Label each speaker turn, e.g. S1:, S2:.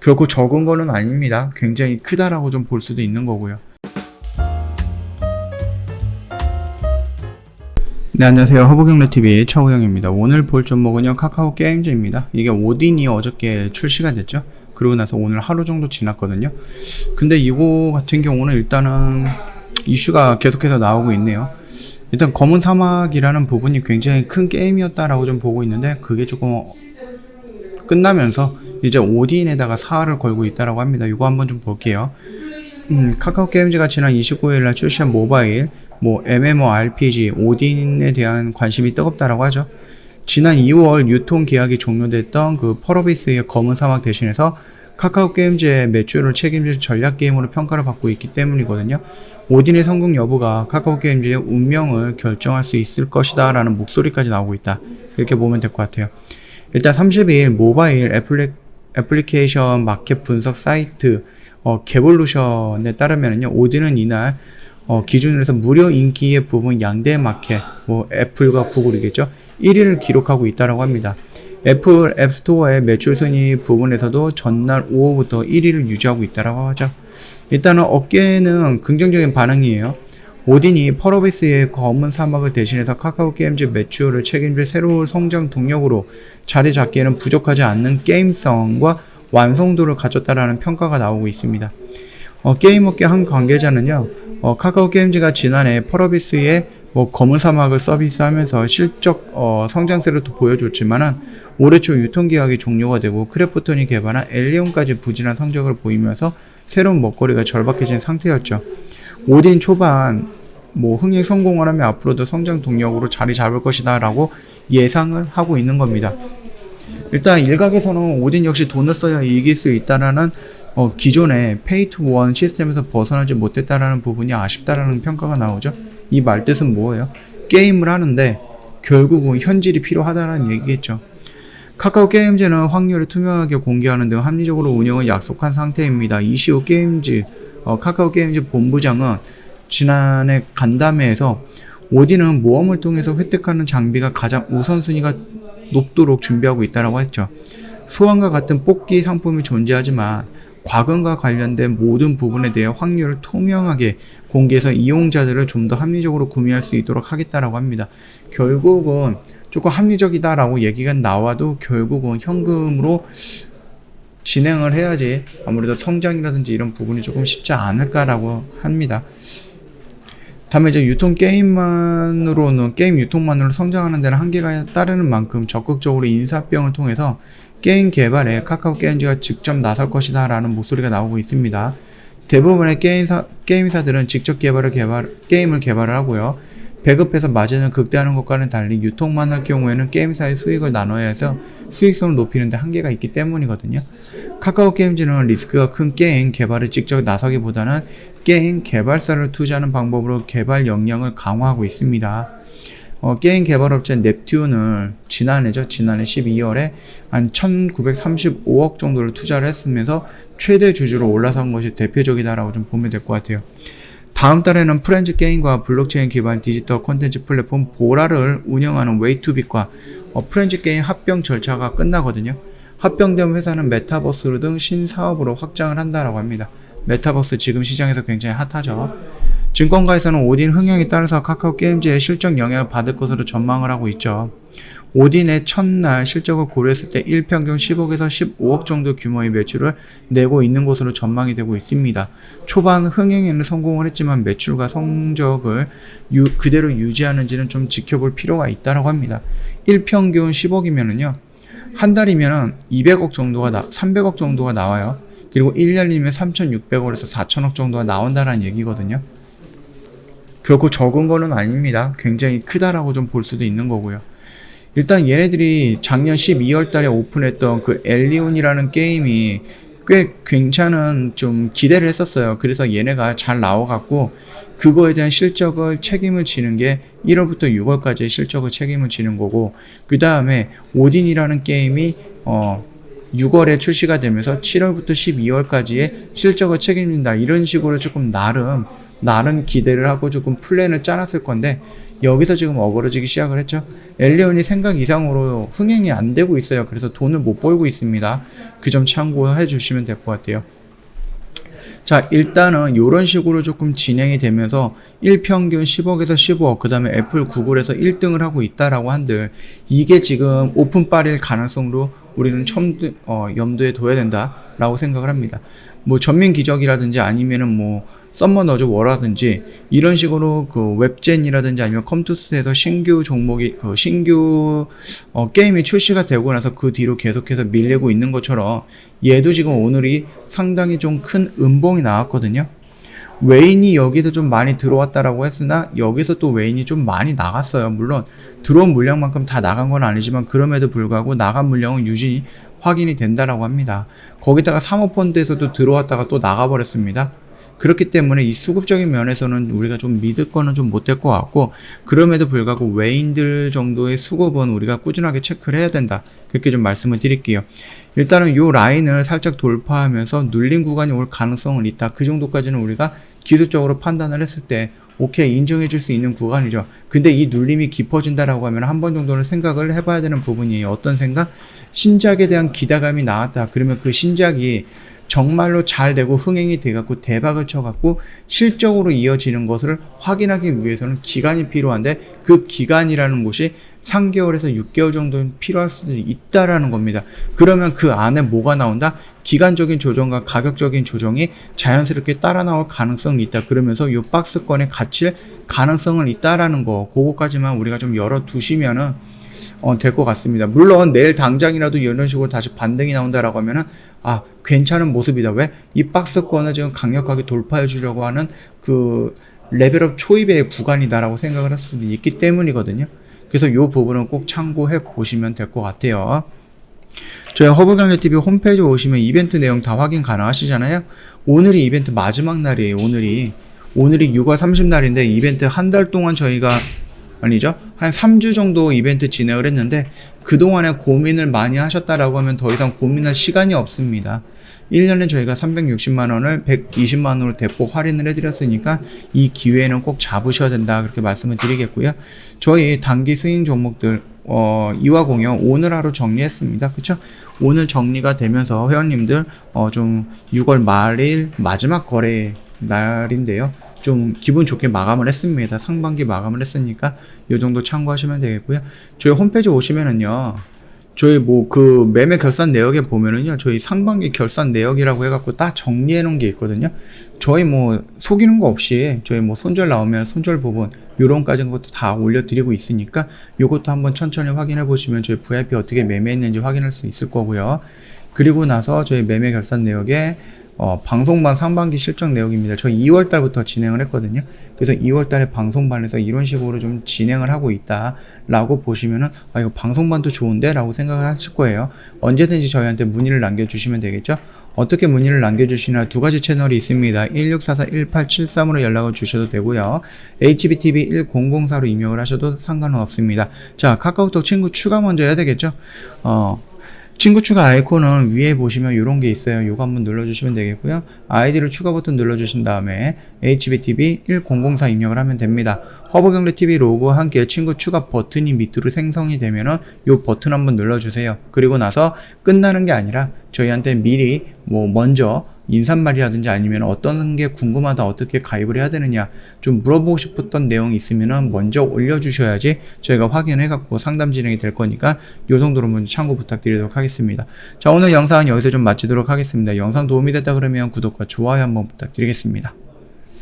S1: 결코 적은 거는 아닙니다. 굉장히 크다라고 좀 볼 수도 있는 거고요. 네, 안녕하세요. 허브경래TV 차우영입니다. 오늘 볼 종목은요, 카카오 게임즈입니다. 이게 오딘이 어저께 출시가 됐죠. 그러고 나서 오늘 하루 정도 지났거든요. 근데 이거 같은 경우는 일단은 이슈가 계속해서 나오고 있네요. 일단 검은 사막이라는 부분이 굉장히 큰 게임이었다라고 좀 보고 있는데, 그게 조금 끝나면서 이제 오딘에다가 사활을 걸고 있다라고 합니다. 이거 한번 좀 볼게요. 카카오 게임즈가 지난 29일날 출시한 모바일 MMORPG 오딘에 대한 관심이 뜨겁다라고 하죠. 지난 2월 유통 계약이 종료됐던 그 펄어비스의 검은 사막 대신해서 카카오 게임즈의 매출을 책임질 전략 게임으로 평가를 받고 있기 때문이거든요. 오딘의 성공 여부가 카카오 게임즈의 운명을 결정할 수 있을 것이다 라는 목소리까지 나오고 있다. 그렇게 보면 될 것 같아요. 일단 30일 모바일 애플리케이션 마켓 분석 사이트 개볼루션에 따르면요, 오딘은 이날 기준으로 해서 무료 인기의 부분 양대 마켓, 애플과 구글이겠죠, 1위를 기록하고 있다고 합니다. 애플 앱스토어의 매출 순위 부분에서도 전날 오후부터 1위를 유지하고 있다고 하죠. 일단은 업계는 긍정적인 반응이에요. 오딘이 펄어비스의 검은 사막을 대신해서 카카오 게임즈 매출을 책임질 새로운 성장 동력으로 자리 잡기에는 부족하지 않는 게임성과 완성도를 가졌다라는 평가가 나오고 있습니다. 게임업계 한 관계자는요, 카카오 게임즈가 지난해 펄어비스의 검은 사막을 서비스하면서 실적 성장세를 또 보여줬지만은 올해 초 유통계약이 종료가 되고 크래프톤이 개발한 엘리온까지 부진한 성적을 보이면서 새로운 먹거리가 절박해진 상태였죠. 오딘 초반 흥행 성공을 하면 앞으로도 성장 동력으로 자리 잡을 것이다 라고 예상을 하고 있는 겁니다. 일단 일각에서는 오딘 역시 돈을 써야 이길 수 있다라는 기존의 페이 투 원 시스템에서 벗어나지 못했다라는 부분이 아쉽다라는 평가가 나오죠. 이 말뜻은 뭐예요? 게임을 하는데 결국은 현질이 필요하다라는 얘기겠죠. 카카오 게임즈는 확률을 투명하게 공개하는 등 합리적으로 운영을 약속한 상태입니다. 이시우 카카오 게임즈 본부장은 지난해 간담회에서 오딘은 모험을 통해서 획득하는 장비가 가장 우선순위가 높도록 준비하고 있다고 했죠. 소환과 같은 뽑기 상품이 존재하지만 과금과 관련된 모든 부분에 대해 확률을 투명하게 공개해서 이용자들을 좀 더 합리적으로 구매할 수 있도록 하겠다라고 합니다. 결국은 조금 합리적이다라고 얘기가 나와도 결국은 현금으로 진행을 해야지 아무래도 성장이라든지 이런 부분이 조금 쉽지 않을까라고 합니다. 다만 이제 게임 유통만으로 성장하는 데는 한계가 따르는 만큼 적극적으로 인사병을 통해서 게임 개발에 카카오 게임즈가 직접 나설 것이다 라는 목소리가 나오고 있습니다. 대부분의 게임사들은 직접 게임을 개발을 하고요. 배급해서 마진을 극대화하는 것과는 달리 유통만 할 경우에는 게임사의 수익을 나눠야 해서 수익성을 높이는 데 한계가 있기 때문이거든요. 카카오 게임즈는 리스크가 큰 게임 개발에 직접 나서기보다는 게임 개발사를 투자하는 방법으로 개발 역량을 강화하고 있습니다. 게임 개발업체 넵튠을 지난해 12월에 한 1935억 정도를 투자를 했으면서 최대 주주로 올라선 것이 대표적이다라고 좀 보면 될 것 같아요. 다음 달에는 프렌즈 게임과 블록체인 기반 디지털 콘텐츠 플랫폼 보라를 운영하는 웨이투빅과 프렌즈 게임 합병 절차가 끝나거든요. 합병된 회사는 메타버스 등 신사업으로 확장을 한다라고 합니다. 메타버스 지금 시장에서 굉장히 핫하죠. 증권가에서는 오딘 흥행에 따라서 카카오 게임즈의 실적 영향을 받을 것으로 전망을 하고 있죠. 오딘의 첫날 실적을 고려했을 때 일평균 10억에서 15억 정도 규모의 매출을 내고 있는 것으로 전망이 되고 있습니다. 초반 흥행에는 성공을 했지만 매출과 성적을 그대로 유지하는지는 좀 지켜볼 필요가 있다고 합니다. 일평균 10억이면은요, 한 달이면은 300억 정도가 나와요. 그리고 1년이면 3,600억에서 4,000억 정도가 나온다는 얘기거든요. 결코 적은 거는 아닙니다. 굉장히 크다라고 좀 볼 수도 있는 거고요. 일단 얘네들이 작년 12월 달에 오픈했던 그 엘리온이라는 게임이 꽤 괜찮은 좀 기대를 했었어요. 그래서 얘네가 잘 나와갖고 그거에 대한 실적을 책임을 지는 게 1월부터 6월까지의 실적을 책임을 지는 거고, 그 다음에 오딘이라는 게임이 6월에 출시가 되면서 7월부터 12월까지의 실적을 책임진다, 이런 식으로 조금 나름 나름 기대를 하고 조금 플랜을 짜놨을 건데 여기서 지금 어그러지기 시작을 했죠. 엘리온이 생각 이상으로 흥행이 안 되고 있어요. 그래서 돈을 못 벌고 있습니다. 그 점 참고해 주시면 될 것 같아요. 자, 일단은 이런 식으로 조금 진행이 되면서 1평균 10억에서 15억, 그 다음에 애플, 구글에서 1등을 하고 있다라고 한들 이게 지금 오픈빨일 가능성으로 우리는 염두에 둬야 된다라고 생각을 합니다. 뭐 전면 기적이라든지 아니면은 뭐 썸머 너즈 워라든지 이런 식으로 그 웹젠이라든지 아니면 컴투스에서 신규 종목이 신규 게임이 출시가 되고 나서 그 뒤로 계속해서 밀리고 있는 것처럼 얘도 지금 오늘이 상당히 좀 큰 음봉이 나왔거든요. 웨인이 여기서 좀 많이 들어왔다라고 했으나 여기서 또 웨인이 좀 많이 나갔어요. 물론 들어온 물량만큼 다 나간 건 아니지만 그럼에도 불구하고 나간 물량은 유진이 확인이 된다라고 합니다. 거기다가 사모펀드에서도 들어왔다가 또 나가버렸습니다. 그렇기 때문에 이 수급적인 면에서는 우리가 좀 믿을 거는 좀 못 될 것 같고, 그럼에도 불구하고 외인들 정도의 수급은 우리가 꾸준하게 체크를 해야 된다, 그렇게 좀 말씀을 드릴게요. 일단은 요 라인을 살짝 돌파하면서 눌린 구간이 올 가능성은 있다. 그 정도까지는 우리가 기술적으로 판단을 했을 때 오케이 인정해 줄 수 있는 구간이죠. 근데 이 눌림이 깊어진다라고 하면 한 번 정도는 생각을 해봐야 되는 부분이에요. 어떤 생각? 신작에 대한 기대감이 나왔다. 그러면 그 신작이 정말로 잘 되고 흥행이 돼갖고 대박을 쳐갖고 실적으로 이어지는 것을 확인하기 위해서는 기간이 필요한데, 그 기간이라는 곳이 3개월에서 6개월 정도는 필요할 수도 있다라는 겁니다. 그러면 그 안에 뭐가 나온다? 기간적인 조정과 가격적인 조정이 자연스럽게 따라 나올 가능성이 있다. 그러면서 이 박스권에 갇힐 가능성은 있다라는 거, 그거까지만 우리가 좀 열어두시면은 될 것 같습니다. 물론 내일 당장이라도 이런 식으로 다시 반등이 나온다라고 하면은 괜찮은 모습이다. 왜? 이 박스권을 지금 강력하게 돌파해 주려고 하는 그 레벨업 초입의 구간이다라고 생각을 할 수도 있기 때문이거든요. 그래서 이 부분은 꼭 참고해 보시면 될 것 같아요. 저희 허브경제TV 홈페이지에 오시면 이벤트 내용 다 확인 가능하시잖아요. 오늘이 이벤트 마지막 날이에요. 오늘이 6월 30날인데 이벤트 한 달 동안 저희가 아니죠, 한 3주 정도 이벤트 진행을 했는데 그동안에 고민을 많이 하셨다라고 하면 더 이상 고민할 시간이 없습니다. 1년에 저희가 360만원을 120만원으로 대폭 할인을 해드렸으니까 이 기회는 꼭 잡으셔야 된다, 그렇게 말씀을 드리겠고요. 저희 단기 스윙 종목들 이화공영 오늘 하루 정리했습니다. 그쵸? 오늘 정리가 되면서 회원님들 좀 6월 말일 마지막 거래 날인데요, 좀 기분 좋게 마감을 했습니다. 상반기 마감을 했으니까 이 정도 참고하시면 되겠고요. 저희 홈페이지 오시면은요, 저희 뭐 그 매매 결산 내역에 보면은요, 저희 상반기 결산 내역이라고 해갖고 딱 정리해 놓은 게 있거든요. 저희 뭐 속이는 거 없이 저희 뭐 손절 나오면 손절 부분 요런까지 것도 다 올려드리고 있으니까 요것도 한번 천천히 확인해 보시면 저희 VIP 어떻게 매매했는지 확인할 수 있을 거고요. 그리고 나서 저희 매매 결산 내역에 방송반 상반기 실적 내역입니다. 저희 2월 달부터 진행을 했거든요. 그래서 2월 달에 방송반에서 이런 식으로 좀 진행을 하고 있다 라고 보시면은 이거 방송반도 좋은데 라고 생각을 하실 거예요. 언제든지 저희한테 문의를 남겨주시면 되겠죠. 어떻게 문의를 남겨주시나 두 가지 채널이 있습니다. 1644-1873으로 연락을 주셔도 되고요. HBTV1004로 입력을 하셔도 상관은 없습니다. 자, 카카오톡 친구 추가 먼저 해야 되겠죠. 친구 추가 아이콘은 위에 보시면 이런 게 있어요. 요거 한번 눌러주시면 되겠고요. 아이디를 추가 버튼 눌러주신 다음에 HBTV1004 입력을 하면 됩니다. 허브경제TV 로고와 함께 친구 추가 버튼이 밑으로 생성이 되면은 요 버튼 한번 눌러주세요. 그리고 나서 끝나는 게 아니라 저희한테 미리 먼저 인사말이라든지 아니면 어떤 게 궁금하다, 어떻게 가입을 해야 되느냐 좀 물어보고 싶었던 내용이 있으면 먼저 올려주셔야지 저희가 확인해갖고 상담 진행이 될 거니까 요 정도로 먼저 참고 부탁드리도록 하겠습니다. 자, 오늘 영상은 여기서 좀 마치도록 하겠습니다. 영상 도움이 됐다 그러면 구독과 좋아요 한번 부탁드리겠습니다.